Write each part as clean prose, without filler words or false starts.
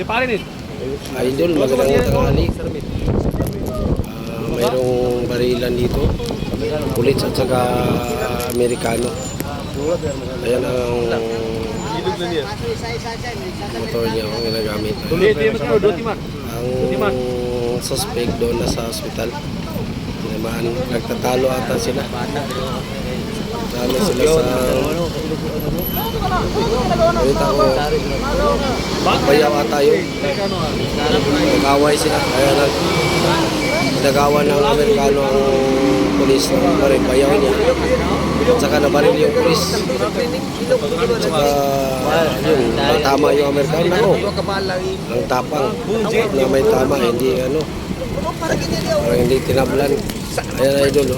Idol, magandang tanghali. Mayroong barilan dito. Pulit at saka Amerikano. Ayan ang motor niya ang ginagamit. Ang suspect doon na sa hospital. Tinamaan, nagtatalo ata sila. Talo sila sa balita ko. Bayaw ata yun. Nag-away sila. Kaya nag-awa ng Amerikano ang polis na baril. Bayaw niya. At saka nabaril yung polis. At saka yun, tama yung Amerikano. Ako, ang tapang. Na may tama, hindi ano. Parang hindi tinablan. Ayan na idol.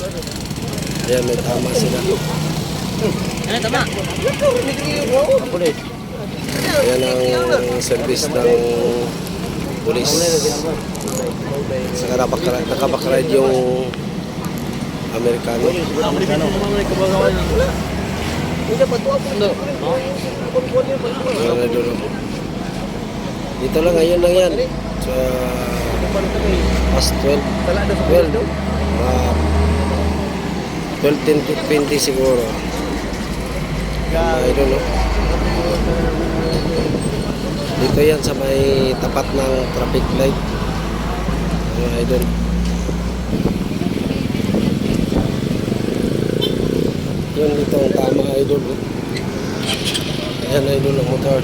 Ayan, may tama sila. Ano tama? Ayan ang service ng pulis. Saka nakabakride yung Amerikano. Ayan na doon. Dito lang, ngayon lang yan. Sa past 12. 12:20 siguro. I don't know. Dito yan sa may tapat ng traffic light. Idol. Yun dito ang tama idol. Ayan idol ang motor.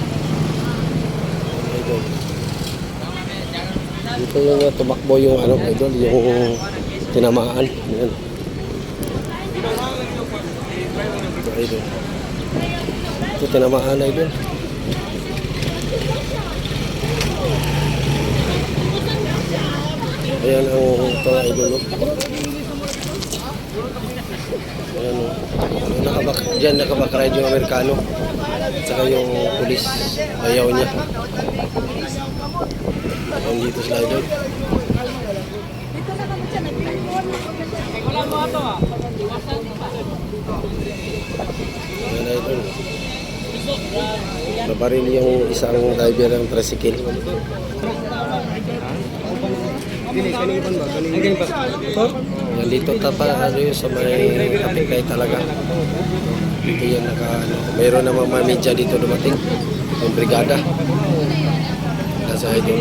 Idol. Dito yung tumakbo yung ano idol, yung tinamaan. Yan. Idol. Ito tinamaan idol. Ayan ang ito idol. Ayan diyan nakabakride yung Amerikano. Saka yung pulis. Ayaw niya. Ayan dito sila idol. Ayan idol. Nabaril yung isang driver ng tricycle. Yan dito tapa ano yung sa may kapitay talaga. Dito yan mayroon namang mamidya dito dumating. Yung brigada. Nasa idol.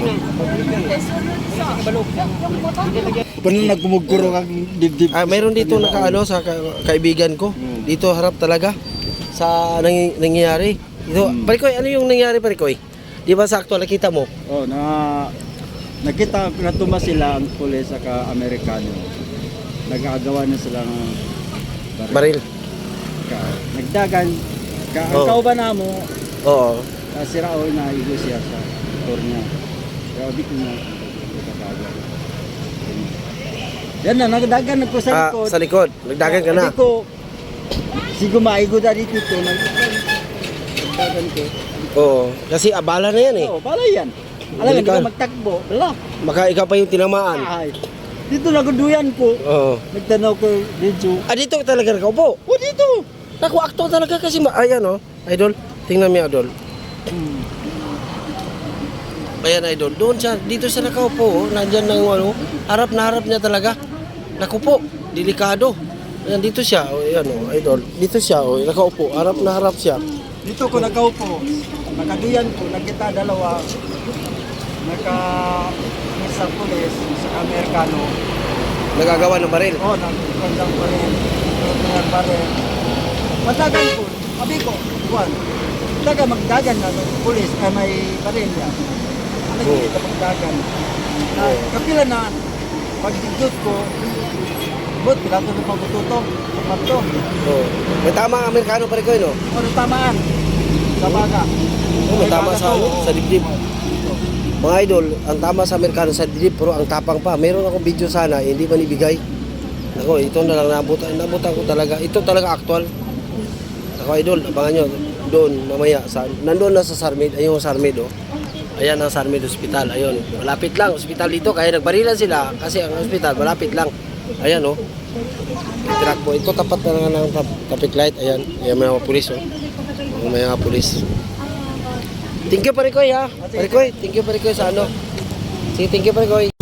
Paano nagkumugkuro kang dibdib? Mayroon dito sa kaibigan ko. Dito harap talaga sa nangyayari. Ito, Parikoy, ano yung nangyari Parikoy? Di ba sakto nakita mo? Oh, nakita na tumas sila ang pulis at Amerikano. Nag-aagawa na silang Baril. Nagdagan. Ang kauban na mo, Oo. si Raoy na igo siya sa motor niya. Kaya di ko na kakaga. Yan na, nagdagan na ko sa likod. Sa likod. Nagdagan ka na. Hindi ko, sigo maigo na dito ito. Nagdagan ko. Oo. Kasi abala na yan eh. Oo, pala yan. Alam nga, hindi ka magtakbo. Wala. Baka ikaw pa yung tinamaan. Ay, dito naguduyan ko. Oo. Nagtanaw ko dito. Dito talaga nakaupo. O dito. Naku, akto talaga kasi ayan idol. Tingnan mo idol. Ayan idol. Doon siya, dito siya nakaupo. Nandyan ng harap na harap niya talaga. Naku po, delikado. Ayan, dito siya. Ayan idol. Dito siya, nakaupo. Harap na harap siya. Dito ko nakaupo. Nakaduyan ko, nakita dalawa. Isang pulis sa Amerikano. Nagagawa ng baril. Oo, nagkandang baril. Baril. Matagal ko. Sabi ko, Juan, taga magdagan na ng pulis ay may baril yan. Ano yung magdagan? Kapila na, pag-didot ko, but pilato na pag-tuto. Pagpato. May tama ang Amerikano pa rin ko, no? Ano tamaan? Sa baga. May tama sa dibdib. Mga idol, ang tama sa Amerikano sa dibdib, pero ang tapang pa. Meron akong video sana, hindi man ibigay. Ako, ito na lang nabutan ko talaga. Ito talaga actual. Ako idol, abangan nyo. Doon, mamaya. Nandun na sa Sarmid. Ayun sa Sarmid, Ayan ang Sarmid Hospital. Ayun, malapit lang. Hospital dito, kaya nagbarilan sila. Kasi ang hospital, malapit lang. Ayan, Truck po. Ito tapat na lang ng traffic light. Ayan, may mga pulis, May mga pulis. Thank you, Parikoy, ha? Parikoy, thank you, Parikoy, sa ano. Sige, thank you, Parikoy.